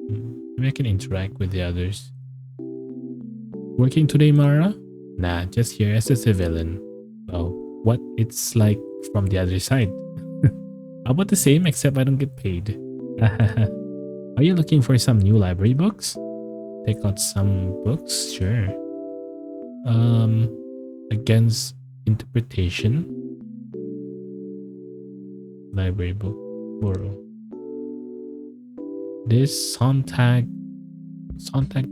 Maybe I can interact with the others. Working today, Mara? Nah, just here as a civilian. Oh, what it's like from the other side. About the same, except I don't get paid. Are you looking for some new library books? Take out some books? Sure. Um, Against interpretation. Library book. Borrow. This Sontag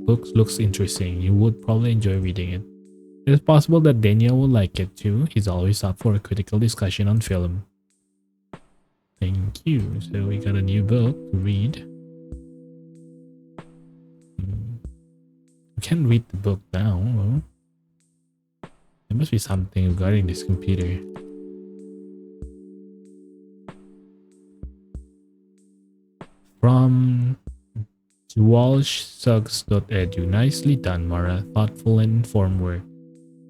books looks interesting. You would probably enjoy reading it. It's possible that Daniel will like it too. He's always up for a critical discussion on film. Thank you. So we got a new book to read. We can't read the book now. Well, there must be something regarding this computer. From walshsugs.edu. Nicely done, Mara. Thoughtful and informed work.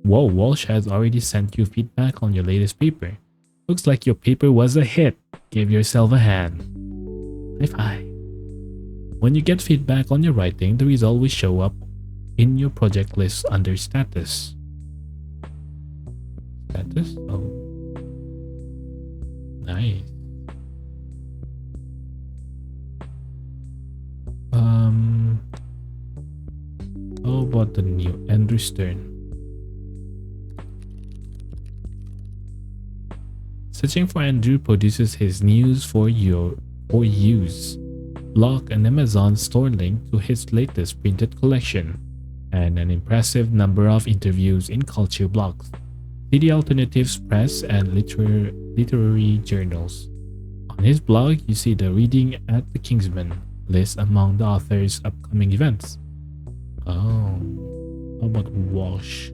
Whoa, Walsh has already sent you feedback on your latest paper. Looks like your paper was a hit. Give yourself a hand. High five. When you get feedback on your writing, the result will show up in your project list under status. Status? Oh. Nice. How about the new Andrew Stern? Searching for Andrew produces his news for use. Blog an Amazon store link to his latest printed collection, and an impressive number of interviews in culture blogs, city alternatives press, and literary journals. On his blog, you see the Reading at the Kingsman list among the author's upcoming events. Oh, how about Walsh?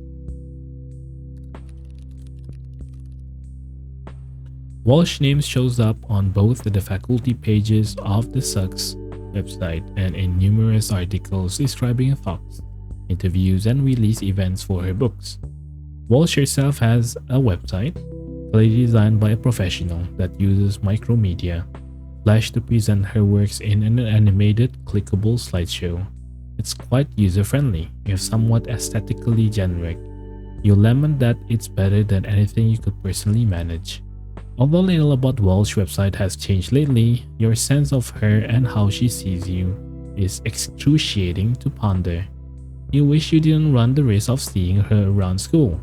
Walsh names shows up on both the faculty pages of the SUCS website and in numerous articles describing her thoughts, interviews, and release events for her books. Walsh herself has a website, clearly designed by a professional that uses micromedia, Flash to present her works in an animated, clickable slideshow. It's quite user-friendly, if somewhat aesthetically generic. You'll lament that it's better than anything you could personally manage. Although little about Walsh's website has changed lately, your sense of her and how she sees you is excruciating to ponder. You wish you didn't run the risk of seeing her around school.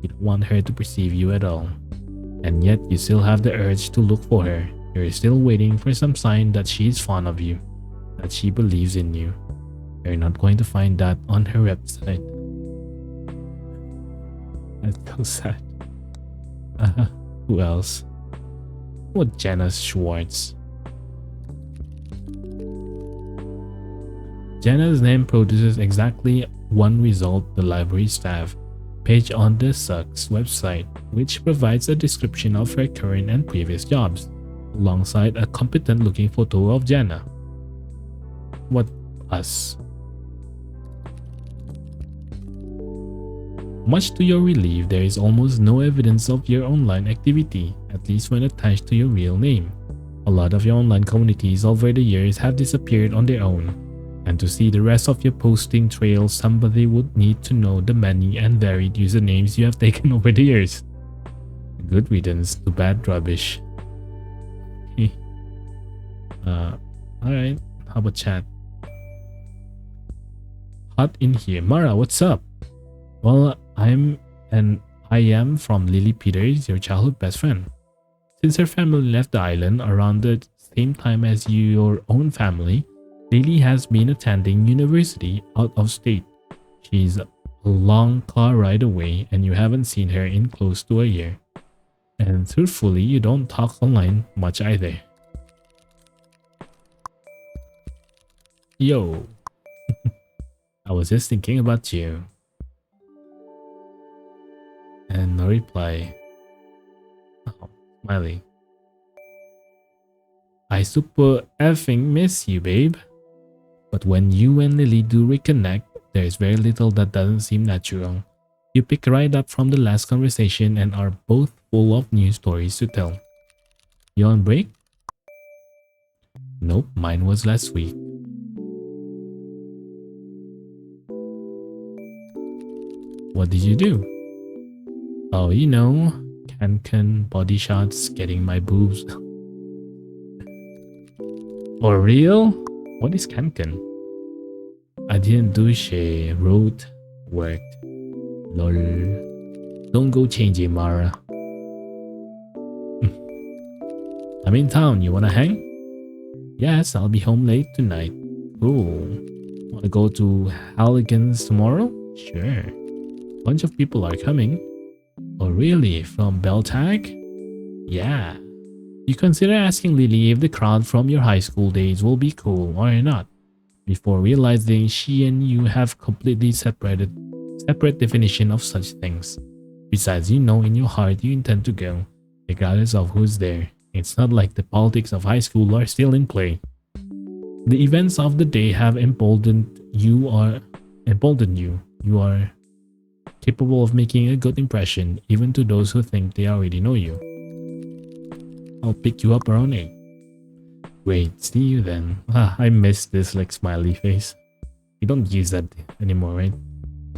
You don't want her to perceive you at all. And yet you still have the urge to look for her. You're still waiting for some sign that she is fond of you, that she believes in you. You're not going to find that on her website. That's so sad. Who else? What, Janice Schwartz? Jana's name produces exactly one result: the library staff page on the SUCS website, which provides a description of her current and previous jobs, alongside a competent looking photo of Jana. What us? Much to your relief, there is almost no evidence of your online activity, at least when attached to your real name. A lot of your online communities over the years have disappeared on their own, and to see the rest of your posting trail, somebody would need to know the many and varied usernames you have taken over the years. Good riddance to bad rubbish. Alright, how about chat? Hot in here. Mara, what's up? Well, I am from Lily Peters, your childhood best friend. Since her family left the island around the same time as your own family, Lily has been attending university out of state. She's a long car ride away and you haven't seen her in close to a year. And truthfully, you don't talk online much either. Yo, I was just thinking about you. And no reply. Oh, smiley. I super effing miss you, babe. But when you and Lily do reconnect, there's very little that doesn't seem natural. You pick right up from the last conversation and are both full of new stories to tell. You on break? Nope, mine was last week. What did you do? Oh, you know, can body shots getting my boobs. For real? What is Kanken? I didn't do shit. Wrote, worked. Lol. Don't go changing, Mara. I'm in town. You wanna hang? Yes, I'll be home late tonight. Cool. Wanna go to Halligan's tomorrow? Sure. Bunch of people are coming. Oh really? From Beltag? Yeah. You consider asking Lily if the crowd from your high school days will be cool or not, before realizing she and you have completely separate definition of such things. Besides, you know in your heart you intend to go, regardless of who's there. It's not like the politics of high school are still in play. The events of the day have emboldened you. You are capable of making a good impression, even to those who think they already know you. I'll pick you up around 8. Great, see you then. I miss this like smiley face. You don't use that anymore, right?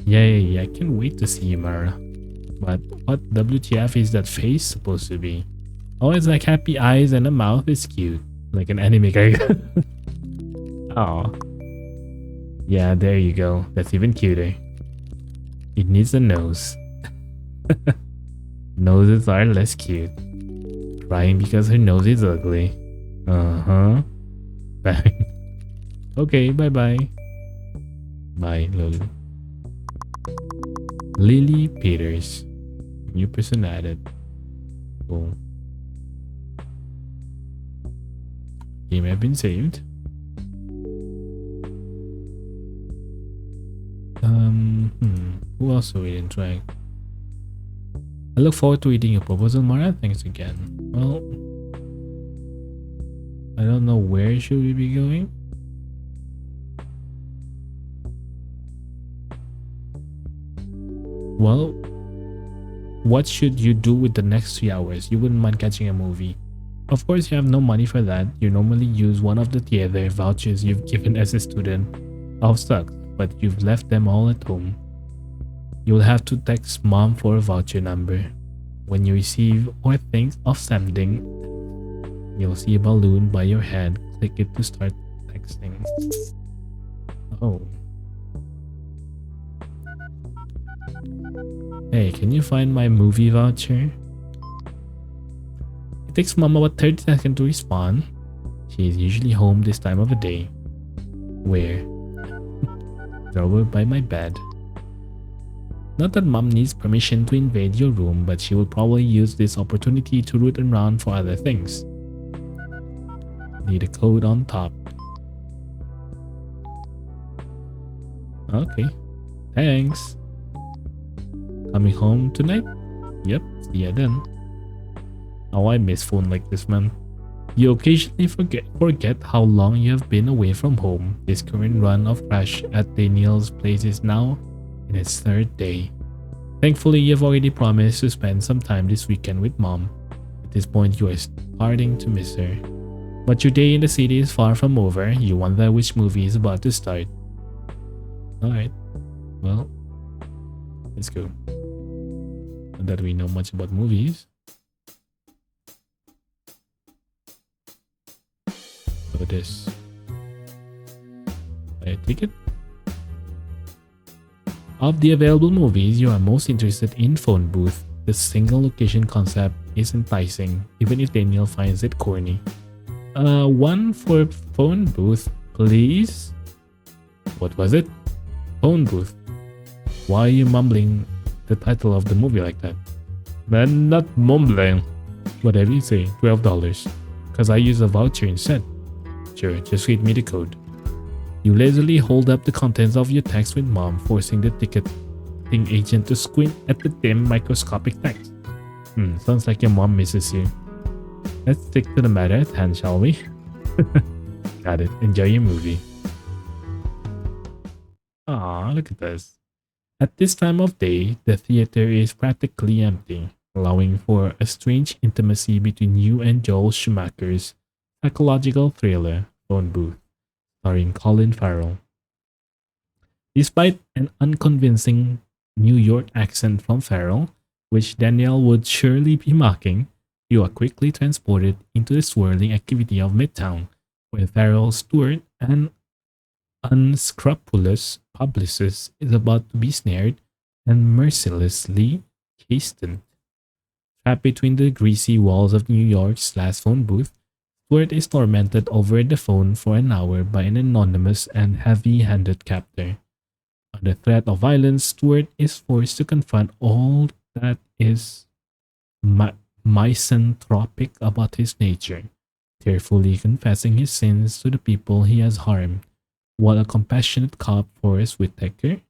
Yay, I can't wait to see you, Mara. But what WTF is that face supposed to be? Oh, it's like happy eyes and a mouth is cute. Like an anime character. Oh. Yeah, there you go. That's even cuter. It needs a nose. Noses are less cute. Crying because her nose is ugly. Uh-huh. Bang. Okay, bye-bye. Bye, lol. Lily Peters. New person added. Cool. Game have been saved. Who else are we didn't try? I look forward to reading your proposal, Mara. Thanks again. Well, I don't know where should we be going. Well, what should you do with the next 3 hours? You wouldn't mind catching a movie. Of course, you have no money for that. You normally use one of the theater vouchers you've given as a student of stocks, but you've left them all at home. You'll have to text mom for a voucher number. When you receive or think of sending, you'll see a balloon by your head. Click it to start texting. Oh. Hey, can you find my movie voucher? It takes mom about 30 seconds to respond. She is usually home this time of the day. Where? Drawer by my bed. Not that mom needs permission to invade your room, but she will probably use this opportunity to root around for other things. Need a code on top. Okay. Thanks. Coming home tonight? Yep, see ya then. Oh, I miss phone like this, man. You occasionally forget how long you have been away from home. This current run of crash at Daniel's place is now in its 3rd day. Thankfully, you've already promised to spend some time this weekend with mom. At this point, you are starting to miss her. But your day in the city is far from over. You wonder which movie is about to start. Alright, well, let's go. Not that we know much about movies. So this. Buy a ticket. Of the available movies you are most interested in, Phone Booth. The single location concept is enticing, even if Daniel finds it corny. One for Phone Booth, please. What was it? Phone Booth. Why are you mumbling the title of the movie like that? Man, not mumbling. Whatever you say, $12. Cause I use a voucher instead. Sure, just read me the code. You lazily hold up the contents of your text with mom, forcing the ticketing agent to squint at the dim microscopic text. Sounds like your mom misses you. Let's stick to the matter at hand, shall we? Got it. Enjoy your movie. Aw, look at this. At this time of day, the theater is practically empty, allowing for a strange intimacy between you and Joel Schumacher's psychological thriller, Phone Booth, starring Colin Farrell. Despite an unconvincing New York accent from Farrell, which Danielle would surely be mocking, you are quickly transported into the swirling activity of Midtown, where Farrell, Stewart, an unscrupulous publicist, is about to be snared and mercilessly chastened. Trapped between the greasy walls of New York's last phone booth, Stewart is tormented over the phone for an hour by an anonymous and heavy-handed captor. Under threat of violence, Stewart is forced to confront all that is misanthropic about his nature, tearfully confessing his sins to the people he has harmed, while a compassionate cop, Forrest Whitaker,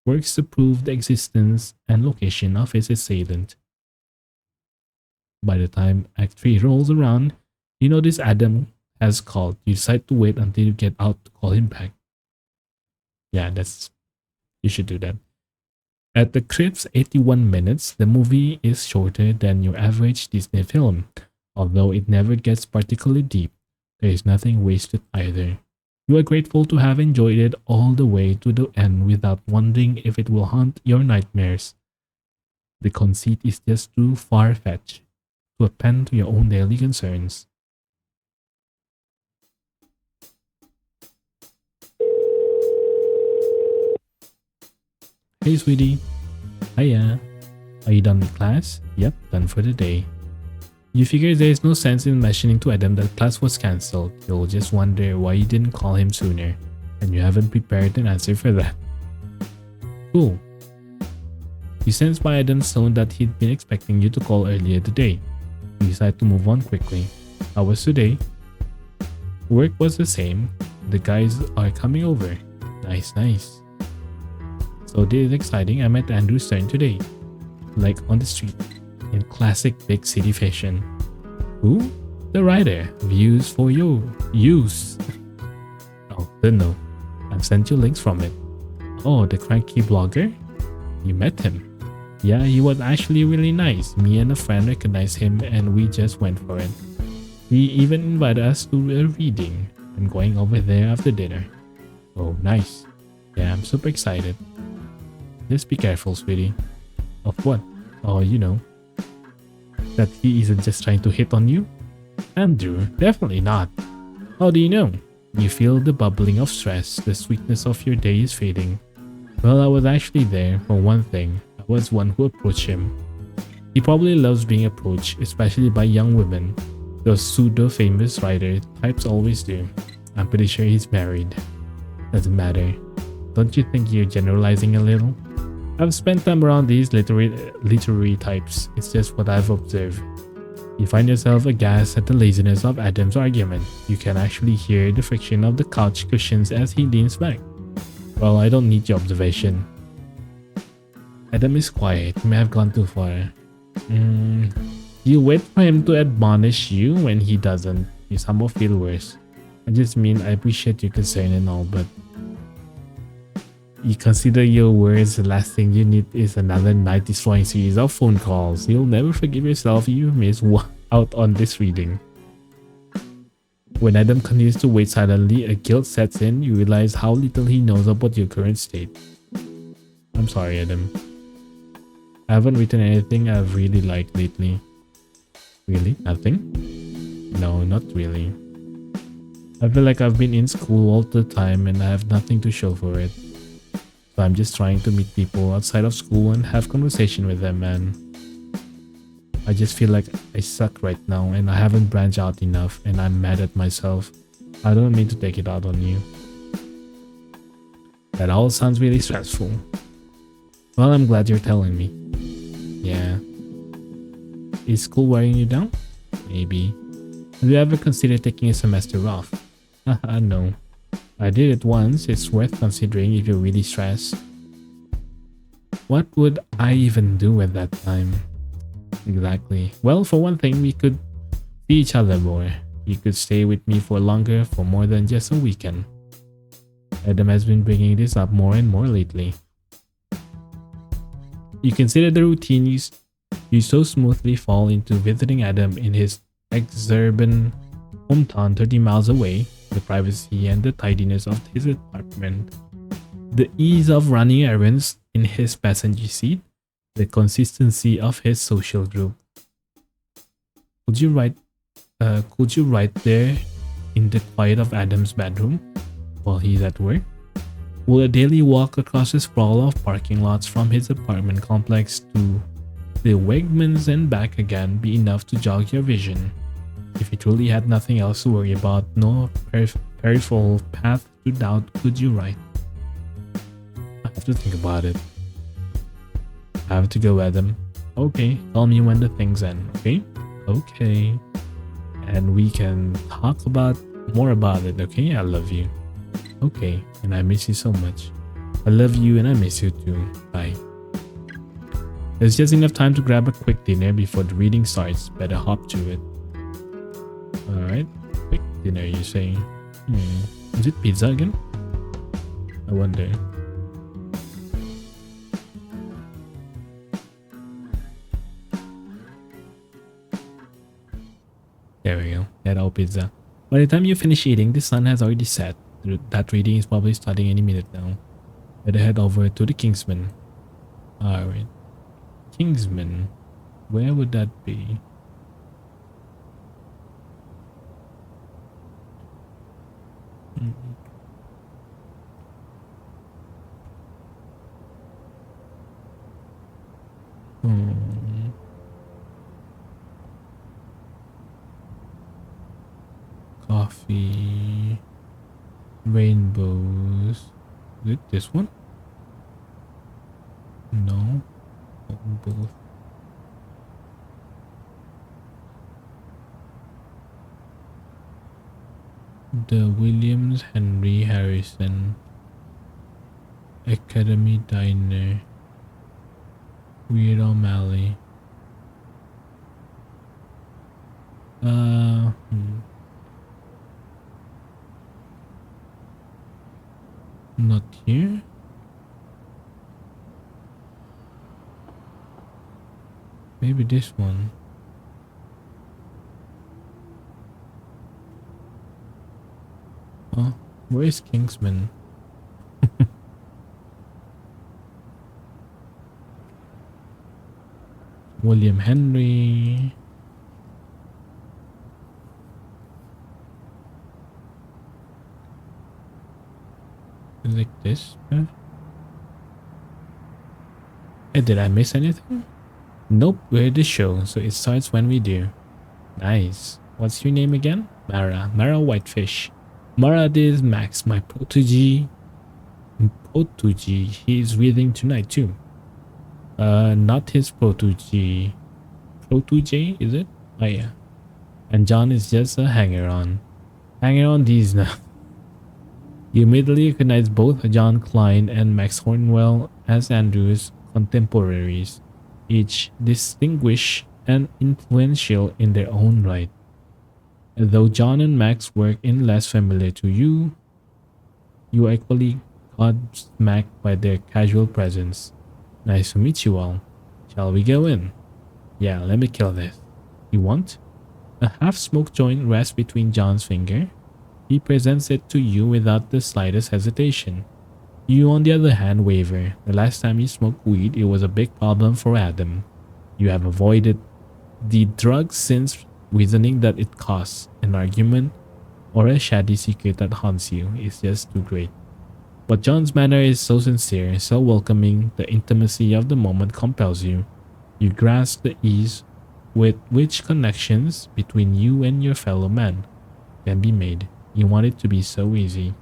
works to prove the existence and location of his assailant. By the time Act 3 rolls around, you notice Adam has called. You decide to wait until you get out to call him back. Yeah, you should do that. At the crisp 81 minutes, the movie is shorter than your average Disney film. Although it never gets particularly deep, there is nothing wasted either. You are grateful to have enjoyed it all the way to the end without wondering if it will haunt your nightmares. The conceit is just too far-fetched to append to your own daily concerns. Hey sweetie. Hiya. Are you done with class? Yep, done for the day. You figure there is no sense in mentioning to Adam that class was cancelled. You'll just wonder why you didn't call him sooner, and you haven't prepared an answer for that. Cool. You sense by Adam's tone that he'd been expecting you to call earlier today. You decide to move on quickly. How was today? Work was the same. The guys are coming over. Nice. So this is exciting. I met Andrew Stern today. Like on the street. In classic big city fashion. Who? The writer. Views for your use. Oh, don't know. I've sent you links from it. Oh, the cranky blogger? You met him. Yeah, he was actually really nice. Me and a friend recognized him and we just went for it. He even invited us to a reading. I'm going over there after dinner. Oh, nice. Yeah, I'm super excited. Just be careful, sweetie. Of what? Oh, you know. That he isn't just trying to hit on you? Andrew, definitely not. How do you know? You feel the bubbling of stress, the sweetness of your day is fading. Well, I was actually there, for one thing. I was one who approached him. He probably loves being approached, especially by young women. Those pseudo-famous writer types always do. I'm pretty sure he's married. Doesn't matter. Don't you think you're generalizing a little? I've spent time around these literary types. It's just what I've observed. You find yourself aghast at the laziness of Adam's argument. You can actually hear the friction of the couch cushions as he leans back. Well, I don't need your observation. Adam is quiet. He may have gone too far. You wait for him to admonish you when he doesn't. You somehow feel worse. I just mean I appreciate your concern and all, but you consider your words the last thing you need is another night-destroying series of phone calls. You'll never forgive yourself if you miss out on this reading. When Adam continues to wait silently, a guilt sets in. You realize how little he knows about your current state. I'm sorry, Adam. I haven't written anything I've really liked lately. Really? Nothing? No, not really. I feel like I've been in school all the time and I have nothing to show for it. So I'm just trying to meet people outside of school and have conversation with them, man. I just feel like I suck right now and I haven't branched out enough and I'm mad at myself. I don't mean to take it out on you. That all sounds really stressful. Well, I'm glad you're telling me. Yeah. Is school wearing you down? Maybe. Have you ever considered taking a semester off? Haha, no. I did it once. It's worth considering if you're really stressed. What would I even do at that time? Exactly. Well, for one thing, we could see each other more. You could stay with me for longer, for more than just a weekend. Adam has been bringing this up more and more lately. You consider the routine you so smoothly fall into visiting Adam in his exurban hometown 30 miles away, the privacy and the tidiness of his apartment, the ease of running errands in his passenger seat, the consistency of his social group. Could you write there in the quiet of Adam's bedroom while he's at work? Will a daily walk across the sprawl of parking lots from his apartment complex to the Wegmans and back again be enough to jog your vision? If he truly had nothing else to worry about, no peripheral path to doubt, could you write? I have to think about it. I have to go, Adam. Okay, tell me when the things end, okay? Okay. And we can talk about more about it, okay? I love you. Okay, and I miss you so much. I love you and I miss you too. Bye. There's just enough time to grab a quick dinner before the reading starts. Better hop to it. Alright, quick dinner you say. Is it pizza again? I wonder. There we go. That our pizza. By the time you finish eating, the sun has already set. That reading is probably starting any minute now. Better head over to the Kingsman. Alright. Kingsman. Where would that be? Coffee. Rainbows. Is it this one? No. Both. The Williams Henry Harrison Academy Diner. Weird O'Malley. Not here. Maybe this one. Oh, where is Kingsman? William Henry. Like this? Huh? Hey, did I miss anything? Nope, we're the show, so it starts when we do. Nice. What's your name again? Mara. Mara Whitefish. Mara, this is Max, my protege. He is reading tonight too. Not his protege. Protege, is it? Oh yeah. And John is just a hanger-on. Hanger-on these now. You immediately recognize both John Klein and Max Hornwell as Andrew's contemporaries, each distinguished and influential in their own right. Though John and Max work in less familiar to you, you are equally gobsmacked by their casual presence. Nice to meet you all. Shall we go in? Yeah, let me kill this. You want? A half-smoked joint rests between John's finger. He presents it to you without the slightest hesitation. You, on the other hand, waver. The last time you smoked weed, it was a big problem for Adam. You have avoided the drug since, reasoning that it costs an argument or a shady secret that haunts you is just too great. But John's manner is so sincere, so welcoming, the intimacy of the moment compels you. You grasp the ease with which connections between you and your fellow man can be made. You want it to be so easy.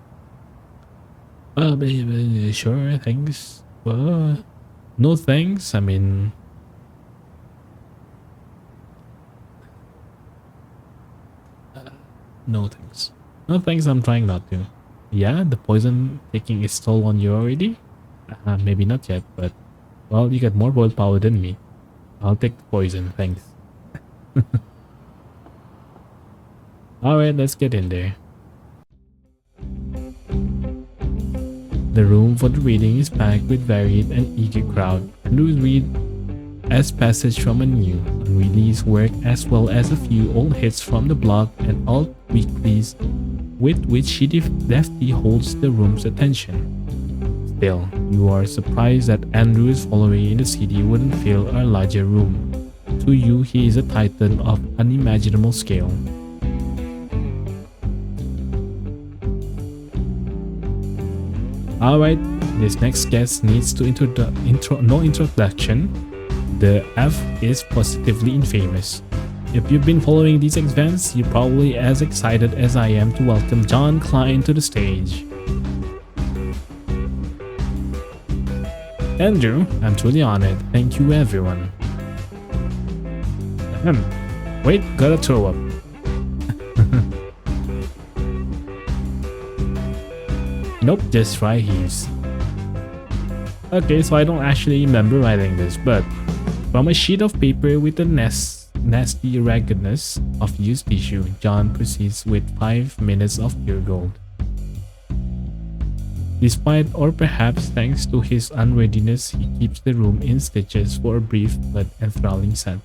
Sure, thanks. No thanks. I mean, no thanks. No thanks, I'm trying not to. Yeah, the poison taking its toll on you already? Maybe not yet, but well, you got more willpower than me. I'll take the poison, thanks. Alright, let's get in there. The room for the reading is packed with varied and eager crowd. Andrews read as passage from a new, unreleased work as well as a few old hits from the blog and alt weeklies with which he deftly holds the room's attention. Still, you are surprised that Andrew is following in the city wouldn't fill a larger room. To you, he is a titan of unimaginable scale. Alright, this next guest needs to no introduction. The F is positively infamous. If you've been following these events, you're probably as excited as I am to welcome John Klein to the stage. Andrew, I'm truly honored. Thank you, everyone. Wait, gotta throw up. Nope, just dry heaves. Okay, so I don't actually remember writing this, but from a sheet of paper with the nasty raggedness of used tissue, John proceeds with 5 minutes of pure gold. Despite, or perhaps thanks to his unreadiness, he keeps the room in stitches for a brief but enthralling set.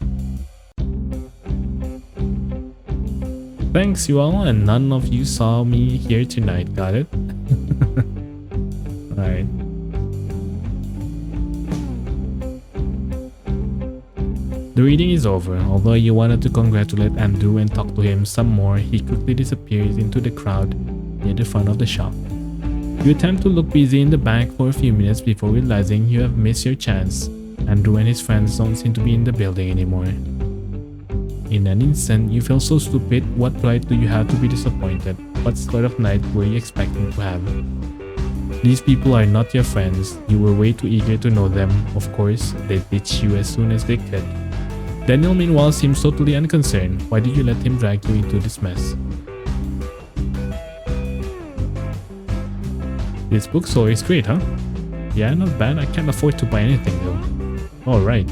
Thanks you all, and none of you saw me here tonight, got it? Alright. The reading is over. Although you wanted to congratulate Andrew and talk to him some more, he quickly disappears into the crowd near the front of the shop. You attempt to look busy in the back for a few minutes before realizing you have missed your chance. Andrew and his friends don't seem to be in the building anymore. In an instant, you feel so stupid. What right do you have to be disappointed? What sort of night were you expecting to have? These people are not your friends. You were way too eager to know them. Of course, they ditched you as soon as they could. Daniel meanwhile seems totally unconcerned. Why did you let him drag you into this mess? This bookstore is great, huh? Yeah, not bad. I can't afford to buy anything though. Alright.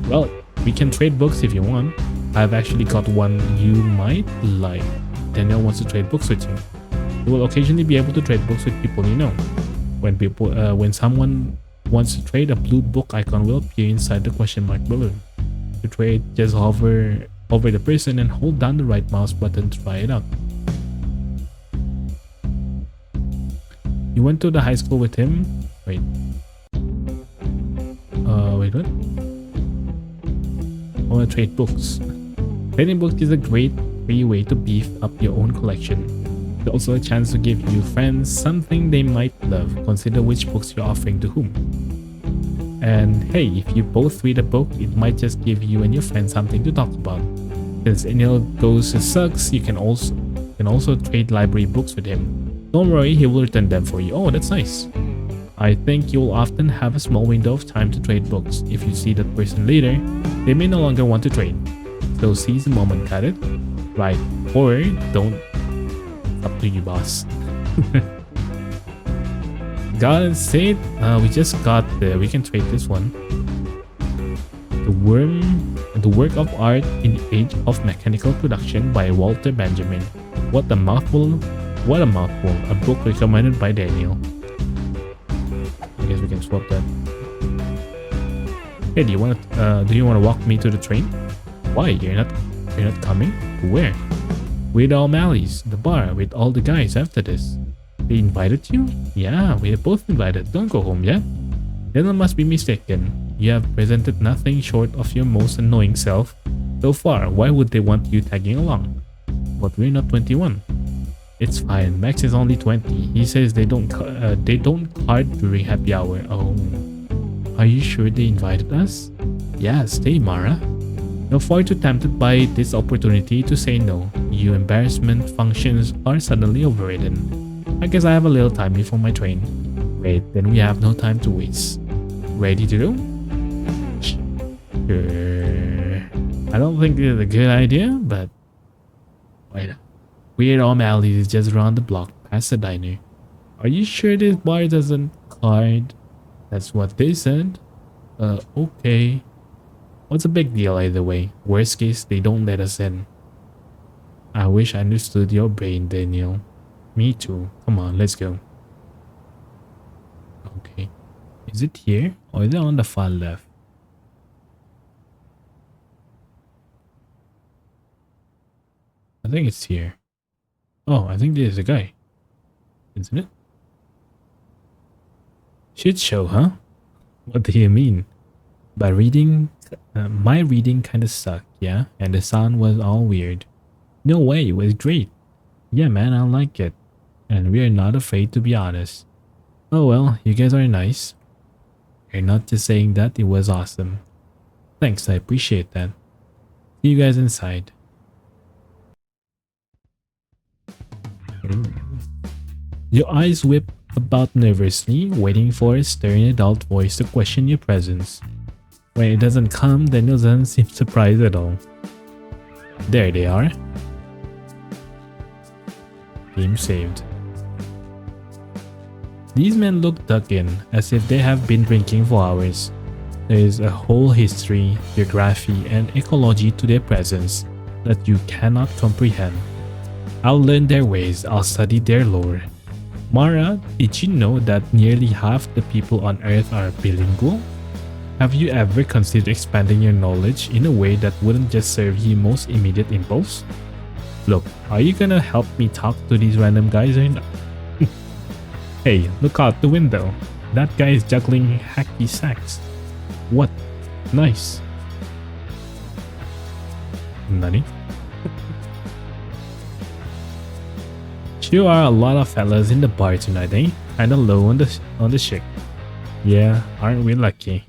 Well, we can trade books if you want. I've actually got one you might like. Daniel wants to trade books with you. You will occasionally be able to trade books with people you know. When someone wants to trade, a blue book icon will appear inside the question mark balloon. To trade, just hover over the person and hold down the right mouse button to try it out. You went to the high school with him? Wait. Wait, what? I want to trade books. Trading books is a great free way to beef up your own collection. It's also a chance to give your friends something they might love. Consider which books you're offering to whom. And hey, if you both read a book, it might just give you and your friend something to talk about. Since Daniel goes to Sucks, you can also trade library books with him. Don't worry, he will return them for you. Oh, that's nice. I think you'll often have a small window of time to trade books. If you see that person later, they may no longer want to trade. So seize the moment, got it? Right. Or don't. Up to you, boss. Got it, say it. We just got the. We can trade this one. The work of art in the age of mechanical production by Walter Benjamin. What a mouthful! What a mouthful! A book recommended by Daniel. I guess we can swap that. Hey, do you want to walk me to the train? Why? You're not coming? Where? With O'Malley's, the bar with all the guys after this. They invited you? Yeah, we are both invited. Don't go home yet. Then I must be mistaken. You have presented nothing short of your most annoying self. So far, why would they want you tagging along? But we're not 21. It's fine. Max is only 20. He says they don't card during happy hour. Oh. Are you sure they invited us? Yeah, stay, Mara. You're far too tempted by this opportunity to say no. Your embarrassment functions are suddenly overridden. I guess I have a little time before my train. Great, then we have no time to waste. Ready to go? Sure. I don't think this is a good idea, but wait. Weird O'Malley is just around the block past the diner. Are you sure this bar doesn't card? That's what they said. Okay. What's a big deal either way? Worst case, they don't let us in. I wish I understood your brain, Daniel. Me too. Come on, let's go. Okay. Is it here or is it on the far left? I think it's here. Oh, I think there's a guy. Isn't it? Shit show, huh? What do you mean? By reading, my reading kinda sucked, yeah? And the sound was all weird. No way, it was great. Yeah, man, I like it. And we are not afraid to be honest. Oh well, you guys are nice. You're not just saying that, it was awesome. Thanks, I appreciate that. See you guys inside. Your eyes whip about nervously, waiting for a stern adult voice to question your presence. When it doesn't come, Daniel doesn't seem surprised at all. There they are. Game saved. These men look dug in, as if they have been drinking for hours. There is a whole history, geography, and ecology to their presence that you cannot comprehend. I'll learn their ways, I'll study their lore. Mara, did you know that nearly half the people on Earth are bilingual? Have you ever considered expanding your knowledge in a way that wouldn't just serve your most immediate impulse? Look, are you gonna help me talk to these random guys or not? Hey, look out the window. That guy is juggling hacky sacks. What? Nice. Nani? Sure are a lot of fellas in the bar tonight, eh? Kinda low on the chick. Yeah, aren't we lucky?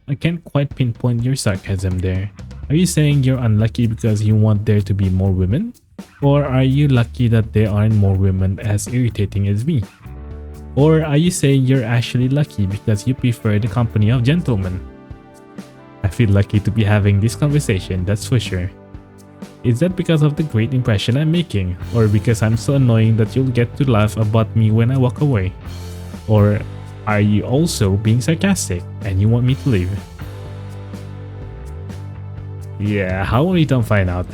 I can't quite pinpoint your sarcasm there. Are you saying you're unlucky because you want there to be more women? Or are you lucky that there aren't more women as irritating as me? Or are you saying you're actually lucky because you prefer the company of gentlemen? I feel lucky to be having this conversation, that's for sure. Is that because of the great impression I'm making? Or because I'm so annoying that you'll get to laugh about me when I walk away? Or are you also being sarcastic and you want me to leave? Yeah, how will we don't find out?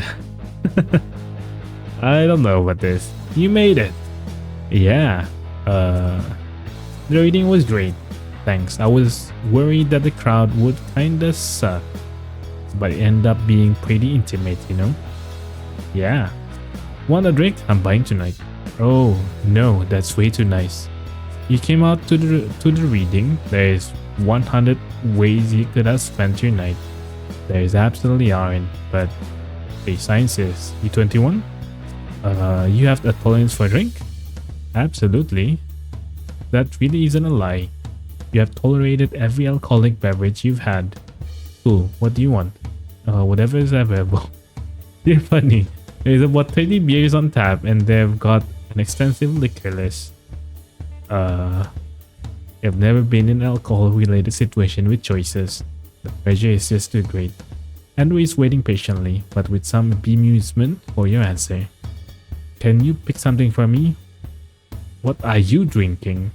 I don't know about this. You made it. Yeah. The reading was great. Thanks. I was worried that the crowd would kinda suck. But it ended up being pretty intimate, you know? Yeah. Want a drink? I'm buying tonight. Oh, no, that's way too nice. You came out to the reading. There's 100 ways you could have spent your night. There's absolutely aren't, but hey, science is. You 21? You have a tolerance for a drink? Absolutely. That really isn't a lie. You have tolerated every alcoholic beverage you've had. Cool, what do you want? Whatever is available. You're funny. There's about 30 beers on tap and they've got an extensive liquor list. I've never been in an alcohol-related situation with choices. The pressure is just too great. Andrew is waiting patiently, but with some bemusement for your answer. Can you pick something for me? What are you drinking?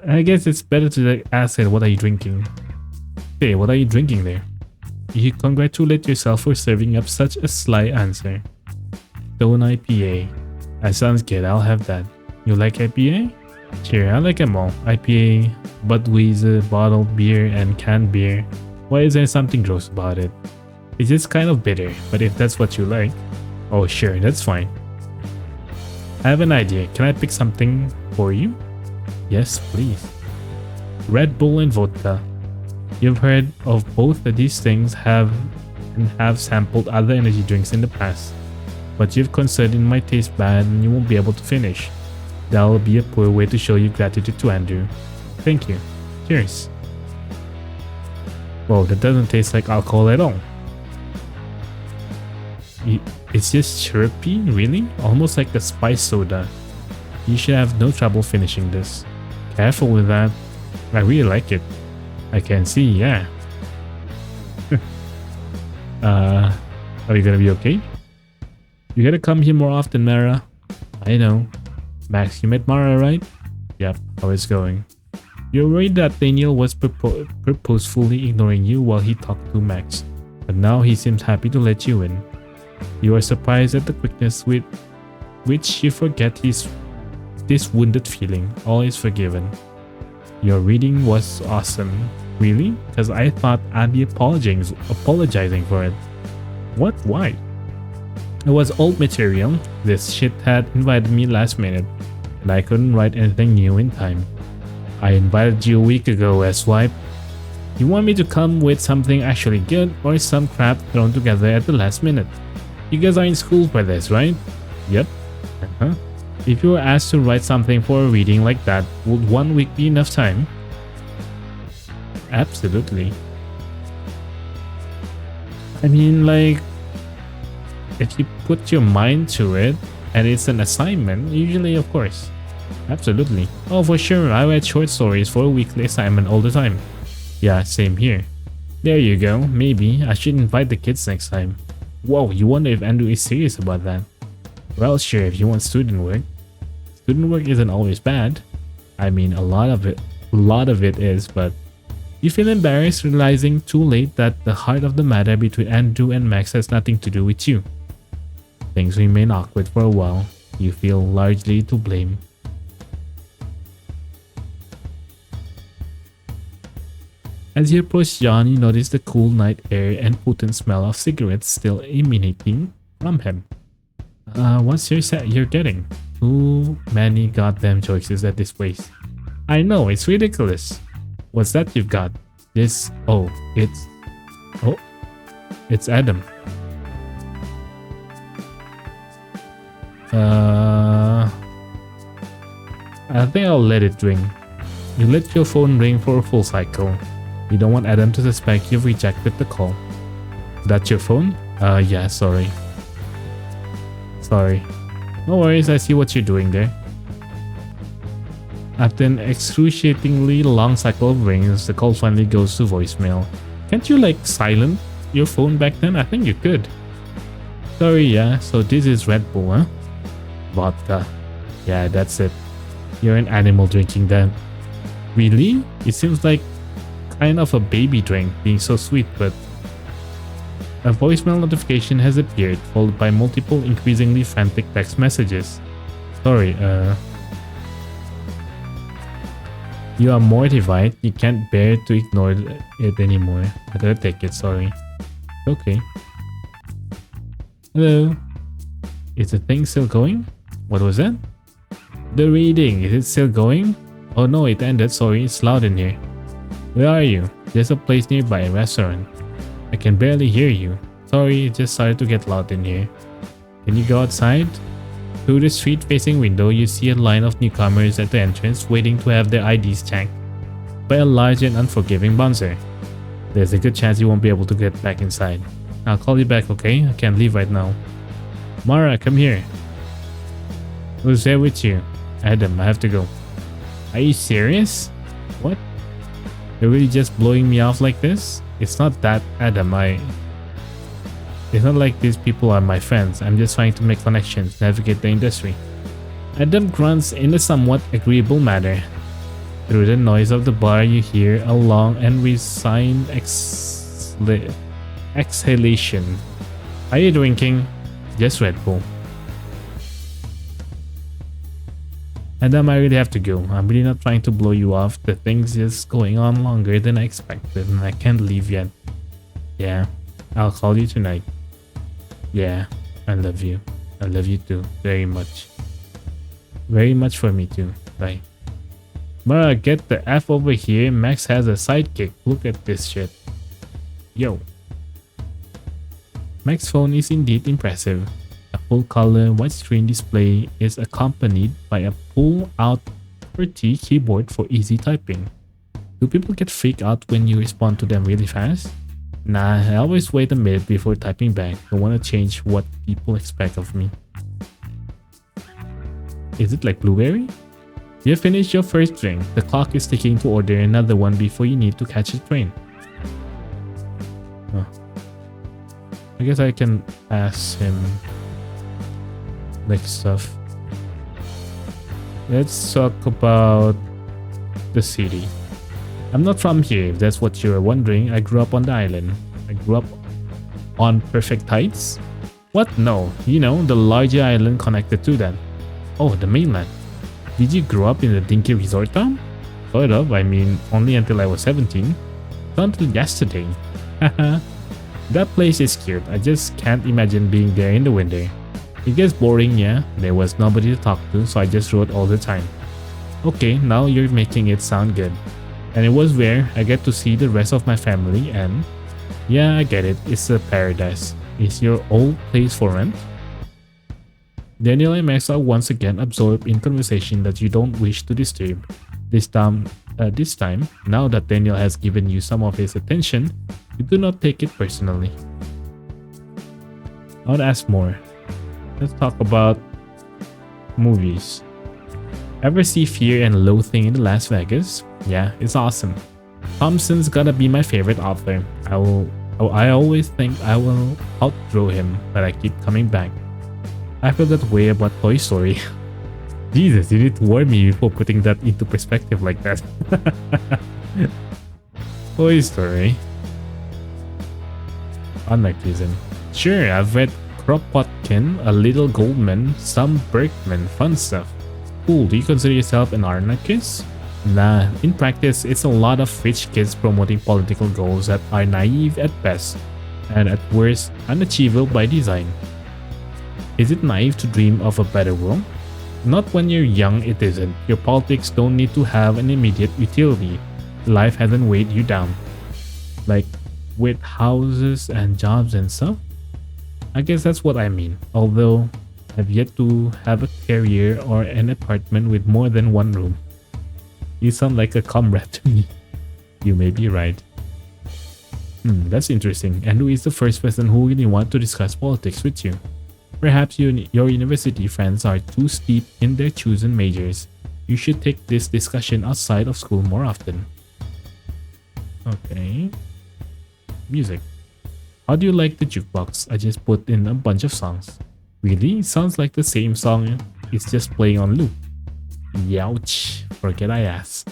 I guess it's better to ask her, what are you drinking? Hey, what are you drinking there? You congratulate yourself for serving up such a sly answer. Stone IPA. That sounds good, I'll have that. You like IPA? Sure, I like them all. IPA, Budweiser, bottled beer, and canned beer. Why is there something gross about it? It's just kind of bitter, but if that's what you like. Oh sure, that's fine. I have an idea. Can I pick something for you? Yes, please. Red Bull and vodka. You've heard of both of these things have sampled other energy drinks in the past. But you've concerned it might taste bad and you won't be able to finish. That'll be a poor way to show your gratitude to Andrew. Thank you. Cheers. Whoa, that doesn't taste like alcohol at all. It's just syrupy, really? Almost like a spice soda. You should have no trouble finishing this. Careful with that. I really like it. I can see, yeah. Are you gonna be okay? You gotta come here more often, Mara. I know. Max, you met Mara, right? Yep, how it's going. You're worried that Daniel was purposefully ignoring you while he talked to Max, but now he seems happy to let you in. You are surprised at the quickness with which you forget this wounded feeling. All is forgiven. Your reading was awesome. Really? Because I thought I'd be apologizing for it. What? Why? It was old material. This shit had invited me last minute. and I couldn't write anything new in time. I invited you a week ago, S-Wipe. You want me to come with something actually good or some crap thrown together at the last minute? You guys are in school for this, right? Yep. Uh-huh. If you were asked to write something for a reading like that, would 1 week be enough time? Absolutely. I mean, like, if you put your mind to it and it's an assignment, usually, of course. Absolutely. Oh, for sure, I write short stories for a weekly assignment all the time. Yeah, same here. There you go, maybe I should invite the kids next time. Whoa, you wonder if Andrew is serious about that? Well, sure, if you want student work. Student work isn't always bad. I mean, a lot of it is, but you feel embarrassed realizing too late that the heart of the matter between Andrew and Max has nothing to do with you. Things remain awkward for a while. You feel largely to blame. As you approach John, you notice the cool night air and potent smell of cigarettes still emanating from him. What's your set you're getting? Too many goddamn choices at this place. I know, it's ridiculous. What's that you've got? This... it's Adam. I think I'll let it ring. You let your phone ring for a full cycle. You don't want Adam to suspect you've rejected the call. That's your phone? Yeah, sorry. Sorry. No worries, I see what you're doing there. After an excruciatingly long cycle of rings, the call finally goes to voicemail. Can't you like silent your phone back then? I think you could. Sorry, yeah, so this is Red Bull, huh? Vodka. Yeah, that's it. You're an animal drinking that. Really? It seems like kind of a baby drink, being so sweet, but... A voicemail notification has appeared, followed by multiple increasingly frantic text messages. Sorry, You are mortified, you can't bear to ignore it anymore. I gotta take it, sorry. Okay. Hello? Is the thing still going? What was that? The reading, is it still going? Oh no, it ended, sorry, it's loud in here. Where are you? There's a place nearby, a restaurant. I can barely hear you. Sorry, it just started to get loud in here. Can you go outside? Through the street-facing window, you see a line of newcomers at the entrance waiting to have their IDs checked by a large and unforgiving bouncer. There's a good chance you won't be able to get back inside. I'll call you back, okay? I can't leave right now. Mara, come here. Who's there with you? Adam, I have to go. Are you serious? What? You're really just blowing me off like this? It's not that, Adam, It's not like these people are my friends. I'm just trying to make connections, navigate the industry. Adam grunts in a somewhat agreeable manner. Through the noise of the bar, you hear a long and resigned exhalation. Are you drinking? Just Red Bull. Adam, I really have to go. I'm really not trying to blow you off. The thing's just going on longer than I expected and I can't leave yet. Yeah, I'll call you tonight. Yeah, I love you. I love you too, very much. Very much for me too. Bye. Mara, get the F over here. Max has a sidekick. Look at this shit. Yo. Max's phone is indeed impressive. A full-color widescreen display is accompanied by a pull-out QWERTY keyboard for easy typing. Do people get freaked out when you respond to them really fast? Nah, I always wait a minute before typing back. I want to change what people expect of me. Is it like blueberry? You have finished your first drink. The clock is ticking to order another one before you need to catch a train. Oh. I guess I can ask him like stuff. Let's talk about the city. I'm not from here, if that's what you're wondering. I grew up on the island. I grew up on Perfect Heights? What? No. You know, the larger island connected to that. Oh, the mainland. Did you grow up in the dinky resort town? Sort of, I mean, only until I was 17. Not until yesterday. Haha. That place is cute. I just can't imagine being there in the winter. It gets boring, yeah. There was nobody to talk to, so I just wrote all the time. Okay, now you're making it sound good. And it was where I get to see the rest of my family and yeah, I get it. It's a paradise. Is your old place for rent? Daniel and Max are once again absorbed in conversation that you don't wish to disturb. This time, now that Daniel has given you some of his attention, you do not take it personally. I want to ask more. Let's talk about movies. Ever see Fear and Loathing in Las Vegas? Yeah, it's awesome. Thompson's gotta be my favorite author. I always think I will outgrow him, but I keep coming back. I feel that way about Toy Story. Jesus, you need to warn me before putting that into perspective like that. Toy Story. Anarchism. Sure, I've read Kropotkin, A Little Goldman, some Berkman, fun stuff. Cool, do you consider yourself an anarchist? Nah, in practice, it's a lot of rich kids promoting political goals that are naive at best, and at worst, unachievable by design. Is it naive to dream of a better world? Not when you're young, it isn't. Your politics don't need to have an immediate utility. Life hasn't weighed you down. Like, with houses and jobs and stuff? I guess that's what I mean, although I've yet to have a career or an apartment with more than one room. You sound like a comrade to me. You may be right. That's interesting. And who is the first person who really want to discuss politics with you? Perhaps your university friends are too steep in their chosen majors. You should take this discussion outside of school more often. Okay. Music. How do you like the jukebox? I just put in a bunch of songs. Really? It sounds like the same song. It's just playing on loop. Youch. Forget I asked.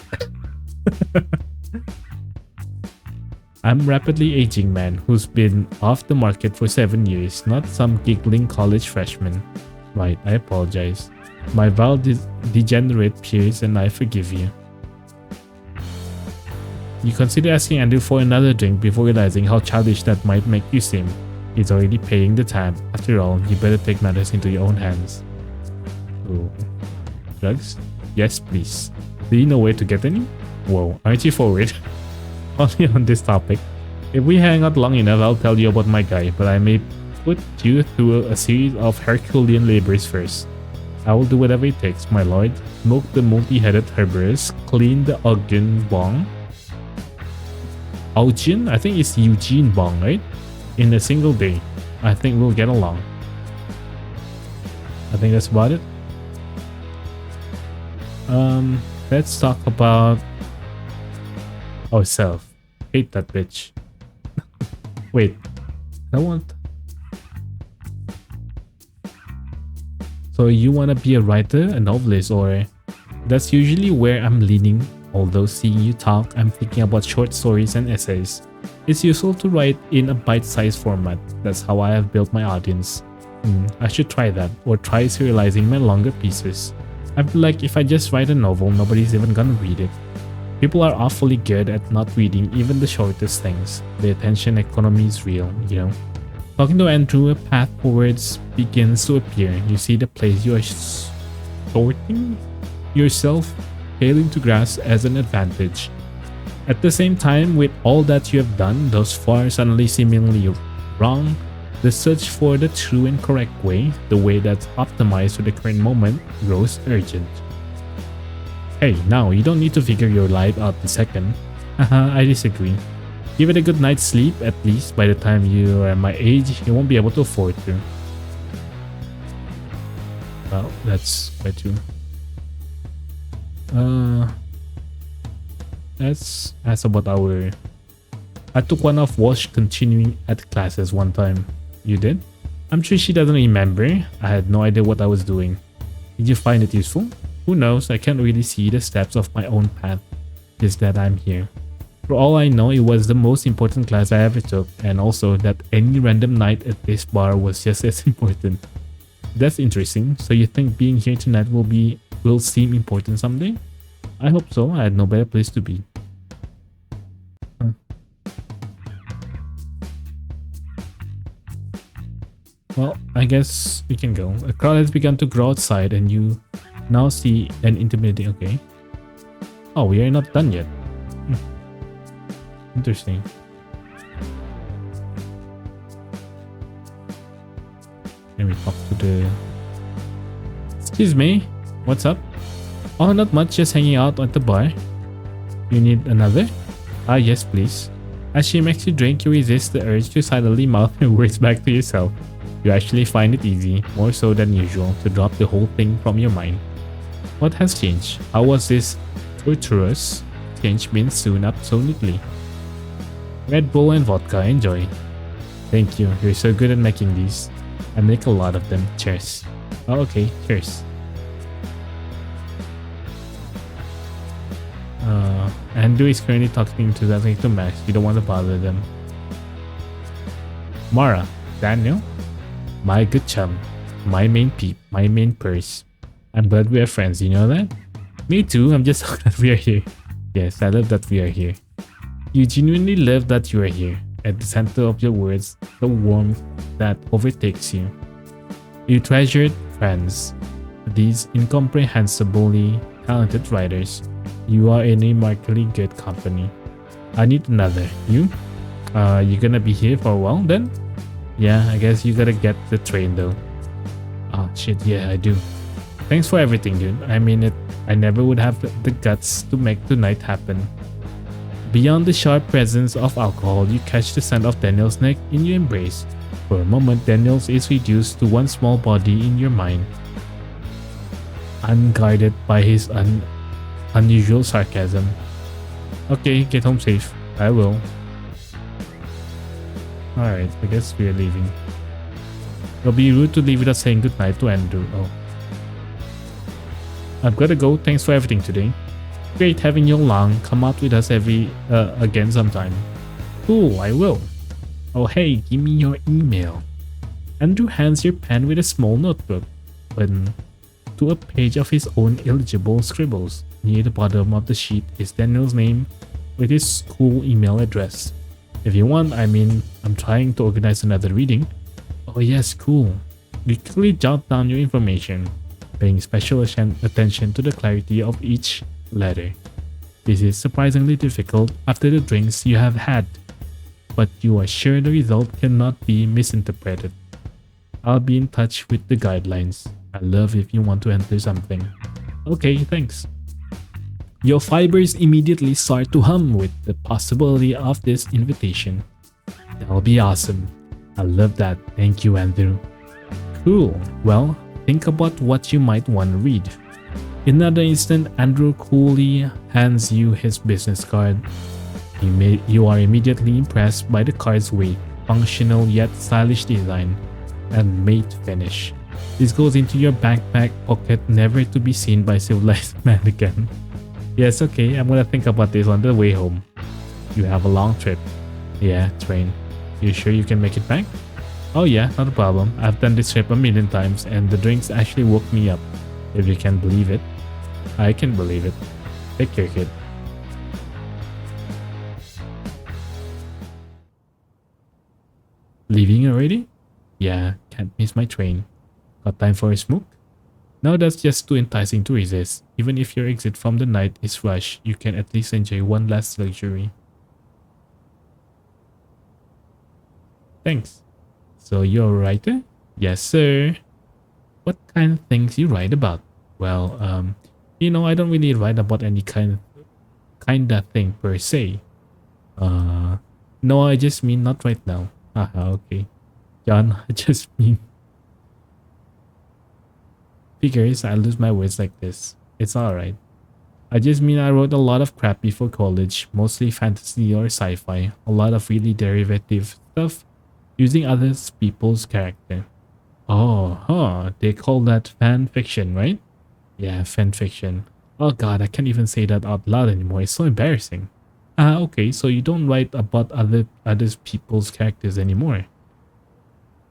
I'm rapidly aging man who's been off the market for 7 years, not some giggling college freshman. Right, I apologize. My vile degenerate peers and I forgive you. You consider asking Andrew for another drink before realizing how childish that might make you seem. He's already paying the tab. After all, you better take matters into your own hands. Oh. Drugs? Yes, please. Do you know where to get any? Whoa, aren't you forward? Only on this topic. If we hang out long enough, I'll tell you about my guy, but I may put you through a series of Herculean labors first. I will do whatever it takes, my lord. Smoke the multi-headed Herberus, clean the Ogden Bong. Eugene? I think it's Eugene Bong, right? In a single day. I think we'll get along. I think that's about it. Let's talk about ourselves. Hate that bitch. Wait, I want. So you want to be a writer, a novelist, or that's usually where I'm leaning. Although seeing you talk, I'm thinking about short stories and essays. It's useful to write in a bite-sized format. That's how I have built my audience. I should try that, or try serializing my longer pieces. I feel like if I just write a novel, nobody's even gonna read it. People are awfully good at not reading even the shortest things. The attention economy is real, you know. Talking to Andrew, a path forwards begins to appear. You see the place you are sorting yourself, failing to grasp as an advantage. At the same time, with all that you have done thus far suddenly seemingly wrong, the search for the true and correct way, the way that's optimized for the current moment, grows urgent. Hey, now you don't need to figure your life out the second. Haha, I disagree. Give it a good night's sleep, at least by the time you are my age, you won't be able to afford to. Well, that's quite true. Let's ask about our... I took one of Walsh continuing ed classes one time. You did? I'm sure she doesn't remember. I had no idea what I was doing. Did you find it useful? Who knows, I can't really see the steps of my own path. Just that I'm here. For all I know, it was the most important class I ever took, and also that any random night at this bar was just as important. That's interesting. So you think being here tonight will seem important someday? I hope so. I had no better place to be. Well, I guess we can go. A crowd has begun to grow outside and you now see an intimidating... Okay. Oh, we are not done yet. Interesting. Let me talk to the... Excuse me, what's up? Oh, not much, just hanging out at the bar. You need another? Ah, yes, please. As she makes you drink, you resist the urge to silently mouth your words back to yourself. You actually find it easy, more so than usual, to drop the whole thing from your mind. What has changed? How was this torturous change been sewn up so neatly? Red Bull and vodka, enjoy. Thank you, you're so good at making these. I make a lot of them. Cheers. Oh, okay, cheers. Andrew is currently talking to Max. You don't want to bother them. Mara, Daniel, my good chum, my main peep, my main purse. I'm glad we are friends, you know that? Me too, I'm just so glad we are here. Yes, I love that we are here. You genuinely love that you are here, at the center of your words, the warmth that overtakes you. You treasured friends, these incomprehensibly talented writers. You are in a remarkably good company. I need another. You? You gonna be here for a while then? Yeah, I guess you gotta get the train though. Oh shit, yeah, I do. Thanks for everything, dude. I mean it. I never would have the guts to make tonight happen. Beyond the sharp presence of alcohol, you catch the scent of Daniel's neck in your embrace. For a moment, Daniel's is reduced to one small body in your mind. Unguarded by his unusual sarcasm. Okay, get home safe. I will. Alright, I guess we are leaving. It'll be rude to leave without saying goodnight to Andrew. Oh. I've gotta go. Thanks for everything today. Great having you along. Come out with us again sometime. Cool, I will. Oh hey, give me your email. Andrew hands your pen with a small notebook open to a page of his own illegible scribbles. Near the bottom of the sheet is Daniel's name with his school email address. If you want, I mean, I'm trying to organize another reading. Oh yes, cool. You quickly jot down your information, paying special attention to the clarity of each letter. This is surprisingly difficult after the drinks you have had, but you are sure the result cannot be misinterpreted. I'll be in touch with the guidelines. I love if you want to enter something. Okay, thanks. Your fibers immediately start to hum with the possibility of this invitation. That'll be awesome. I love that. Thank you, Andrew. Cool. Well, think about what you might want to read. In another instant, Andrew coolly hands you his business card. You are immediately impressed by the card's weight, functional yet stylish design, and matte finish. This goes into your backpack pocket, never to be seen by civilized man again. Yes, okay, I'm gonna think about this on the way home. You have a long trip. Yeah, train. You sure you can make it back? Oh yeah, not a problem. I've done this trip a million times and the drinks actually woke me up. If you can believe it. I can believe it. Take care, kid. Leaving already? Yeah, can't miss my train. Got time for a smoke? No, that's just too enticing to resist. Even if your exit from the night is rushed, you can at least enjoy one last luxury. Thanks. So you're a writer? Yes, sir. What kind of things you write about? Well, you know, I don't really write about any kinda thing per se. No, I just mean not right now. Haha, okay. John, I just mean... Figures, I lose my words like this. It's alright. I just mean I wrote a lot of crap before college, mostly fantasy or sci-fi, a lot of really derivative stuff, using other people's character. Oh, huh, they call that fan fiction, right? Yeah, fan fiction. Oh god, I can't even say that out loud anymore, it's so embarrassing. Ah, okay, so you don't write about other people's characters anymore?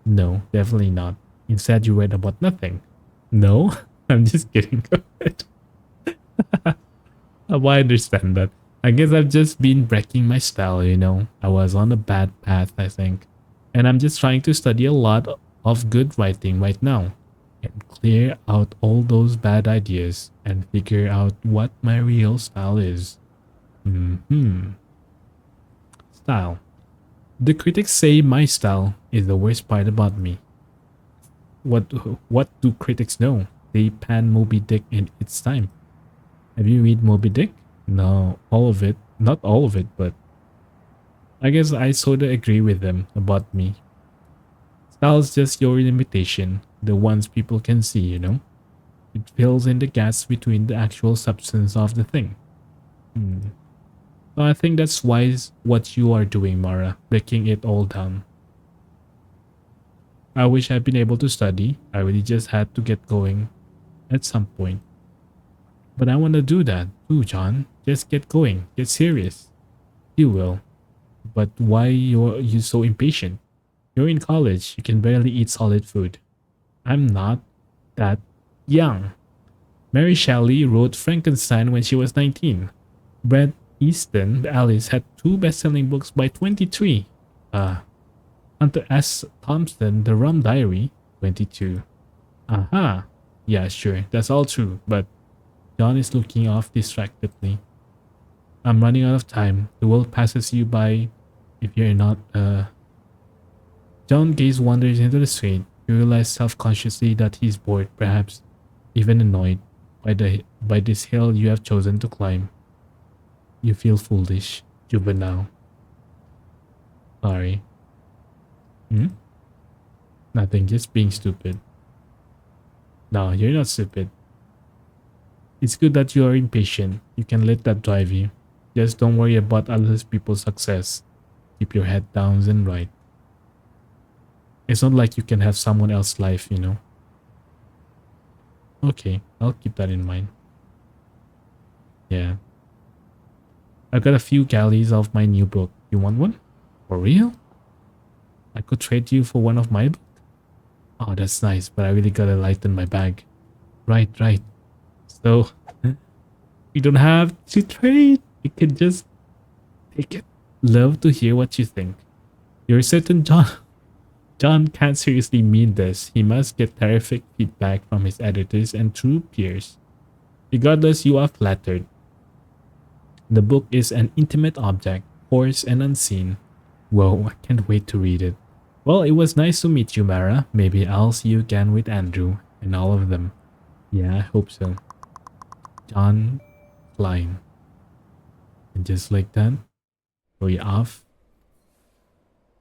No, definitely not. Instead, you write about nothing. No, I'm just kidding. I understand that. I guess I've just been breaking my style, you know. I was on a bad path, I think. And I'm just trying to study a lot of good writing right now and clear out all those bad ideas and figure out what my real style is. Style. The critics say my style is the worst part about me. What what do critics know? They pan Moby Dick in its time. Have you read Moby Dick? No, all of it. Not all of it, but I guess I sorta agree with them about me. Style's just your limitation, the ones people can see, you know? It fills in the gaps between the actual substance of the thing. So I think that's wise what you are doing, Mara, breaking it all down. I wish I'd been able to study. I really just had to get going at some point. But I want to do that too, John. Just get going. Get serious. You will. But why you so impatient? You're in college. You can barely eat solid food. I'm not that young. Mary Shelley wrote Frankenstein when she was 19. Bret Easton Ellis had 2 best-selling books by 23. Hunter S. Thompson, The Rum Diary, 22. Aha. Yeah, sure. That's all true, but John is looking off distractedly. I'm running out of time. The world passes you by if you're not, John gaze wanders into the street. You realize self-consciously that he's bored, perhaps even annoyed by this hill you have chosen to climb. You feel foolish, juvenile. Sorry. Nothing, just being stupid. No, you're not stupid. It's good that you are impatient. You can let that drive you. Just don't worry about other people's success. Keep your head down and write. It's not like you can have someone else's life, you know. Okay, I'll keep that in mind. Yeah. I've got a few galleys of my new book. You want one? For real? I could trade you for one of my books. Oh, that's nice, but I really gotta lighten my bag. Right. So, we don't have to trade. You can just take it. Love to hear what you think. You're certain John can't seriously mean this. He must get terrific feedback from his editors and true peers. Regardless, you are flattered. The book is an intimate object, coarse and unseen. Whoa, I can't wait to read it. Well, it was nice to meet you, Mara. Maybe I'll see you again with Andrew and all of them. Yeah, I hope so. John Klein. And just like that, we're off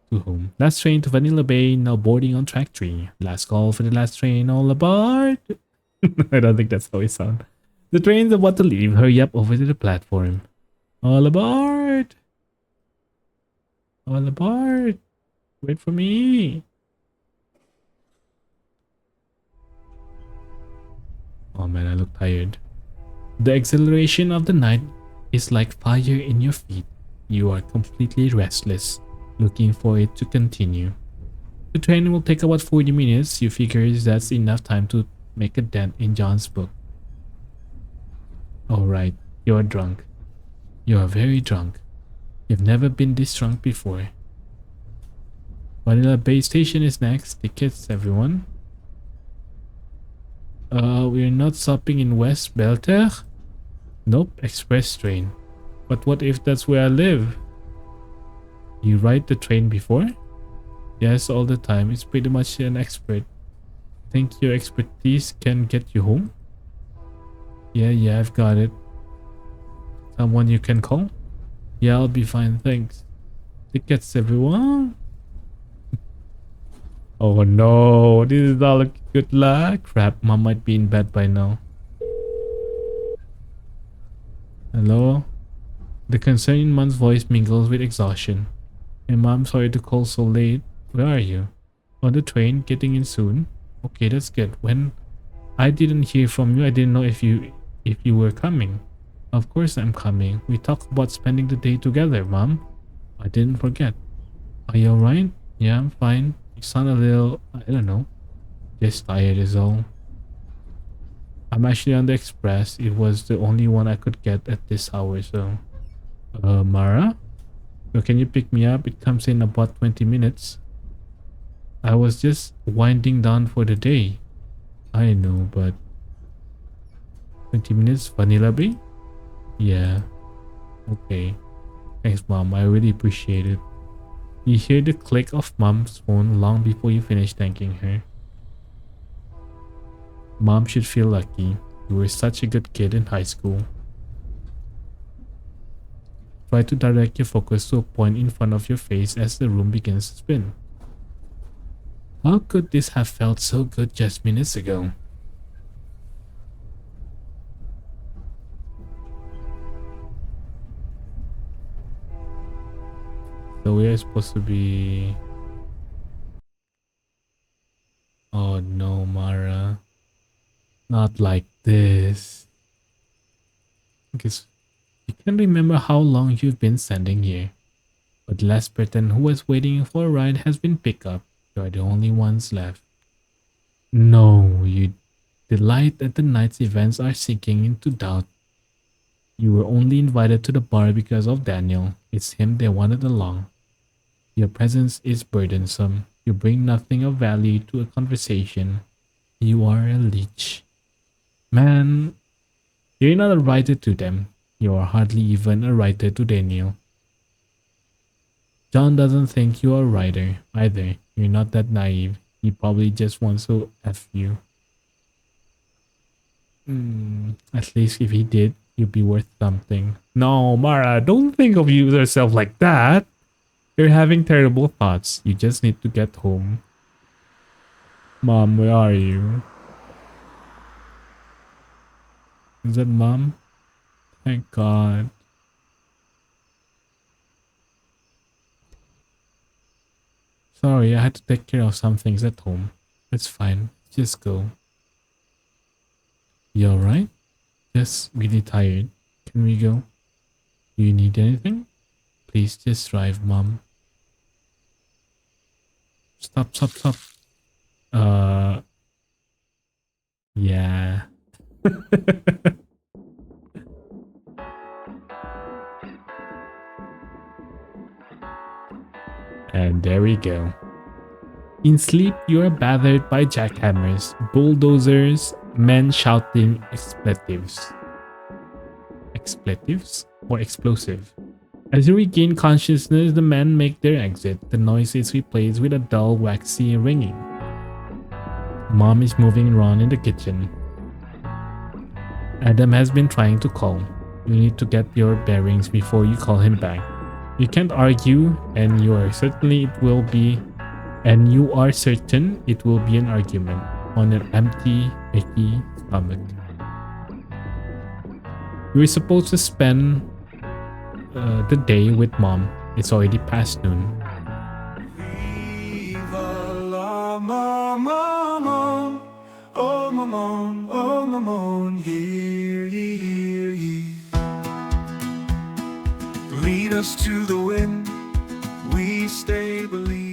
to home. Last train to Vanilla Bay, now boarding on track 3. Last call for the last train, all aboard! I don't think that's how it sounds. The train's about to leave. Hurry up over to the platform. All aboard! All aboard! Wait for me! Oh man, I look tired. The exhilaration of the night is like fire in your feet. You are completely restless, looking for it to continue. The train will take about 40 minutes. You figure that's enough time to make a dent in John's book. Alright, you're drunk. You are very drunk. You've never been this drunk before. Vanilla Bay Station is next. Tickets, everyone. We're not stopping in West Belter? Nope, express train. But what if that's where I live? You ride the train before? Yes, all the time. It's pretty much an expert. Think your expertise can get you home? Yeah, I've got it. Someone you can call? Yeah, I'll be fine, thanks. Tickets, everyone. Oh no, this is all a good luck. Crap, mom might be in bed by now. Hello? The concerned man's voice mingles with exhaustion. Hey mom, sorry to call so late. Where are you? On the train, getting in soon? Okay, that's good. When I didn't hear from you, I didn't know if you were coming. Of course I'm coming. We talked about spending the day together, mom. I didn't forget. Are you alright? Yeah, I'm fine. You sound a little, I don't know. Just tired is all. I'm actually on the express. It was the only one I could get at this hour, so... Mara? So can you pick me up? It comes in about 20 minutes. I was just winding down for the day. I know, but 20 minutes vanilla bee? Yeah, okay. Thanks, Mom. I really appreciate it. You hear the click of Mom's phone long before you finish thanking her. Mom should feel lucky. You were such a good kid in high school. Try to direct your focus to a point in front of your face as the room begins to spin. How could this have felt so good just minutes ago? So we are supposed to be... Oh no, Mara. Not like this. Because you can remember how long you've been standing here. But the last person who was waiting for a ride has been picked up. You're the only ones left. No, you... The light at the night's events are sinking into doubt. You were only invited to the bar because of Daniel. It's him they wanted along. Your presence is burdensome. You bring nothing of value to a conversation. You are a leech. Man, you're not a writer to them. You are hardly even a writer to Daniel. John doesn't think you are a writer either. You're not that naive. He probably just wants to F you. At least if he did, you'd be worth something. No, Mara, don't think of yourself like that. You're having terrible thoughts. You just need to get home. Mom, where are you? Is that Mom? Thank God. Sorry, I had to take care of some things at home. It's fine. Just go. You alright? Just really tired. Can we go? Do you need anything? Please just drive, Mom. Stop, stop, stop. Yeah. And there we go. In sleep, you are battered by jackhammers, bulldozers, men shouting expletives. Expletives? Or explosive? As you regain consciousness, the men make their exit. The noise is replaced with a dull, waxy ringing. Mom is moving around in the kitchen. Adam has been trying to call. You need to get your bearings before you call him back. You can't argue, and you are certain it will be an argument on an empty, icky stomach. You were supposed to spend the day with Mom. It's already past noon. Viva la Mamon, oh Mamon, hear ye, hear ye. Lead us to the wind, we stay believing.